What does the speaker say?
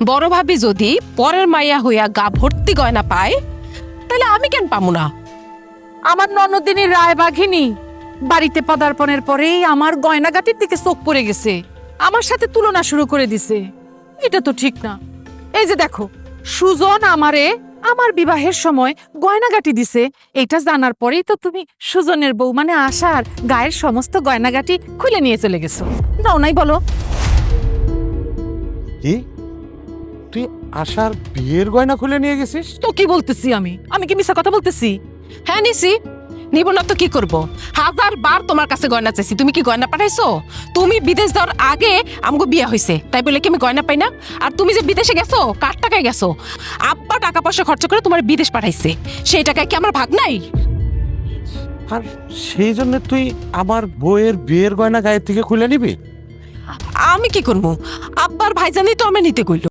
বড় ভাবি যদি পরের মাইয়া হইয়া গা ভর্তি গয়না পায় তাহলে আমি কেন পামু না? আমার ননদিনী রায়বাঘিনী বাড়িতে পদার্পণের পরেই আমার গয়নাগাটির দিকে চোখ পড়ে গেছে, আমার সাথে তুলনা শুরু করে দিছে। এটা তো ঠিক না। এই যে দেখো, সুজন আমারে আমার বিবাহের সময় গয়নাগাটি দিছে, এটা জানার পরেই তো তুমি সুজনের বউ মানে আশার গায়ের সমস্ত গয়নাগাটি খুলে নিয়ে চলে গেছো। নাও নাই বলো। কি তুই আশার বিয়ের গয়না খুলে নিয়ে গেছিস? তো কি বলতেছি আমি কি মিথ্যা কথা বলতেছি? হ্যাঁ নিছি, নিব না তো কি করব? 1000 বার তোমার কাছে গয়না চাইছি, তুমি কি গয়না পাঠাইছো? তুমি বিদেশ যাওয়ার আগে আমগো বিয়ে হইছে, তাই বলে কি আমি গয়না পাই না? আর তুমি যে বিদেশে গেছো, কার টাকায় গেছো? আব্বা টাকা পয়সা খরচ করে তোমার বিদেশ পাঠাইছে, সেই টাকায় কি আমার ভাগ নাই? আর সেই জন্য তুই আমার বউয়ের বিয়ের গয়না গায়ের থেকে খুলে নিবি? আমি কি করবো? আব্বার ভাইজানই তো আমি নিতে কইল।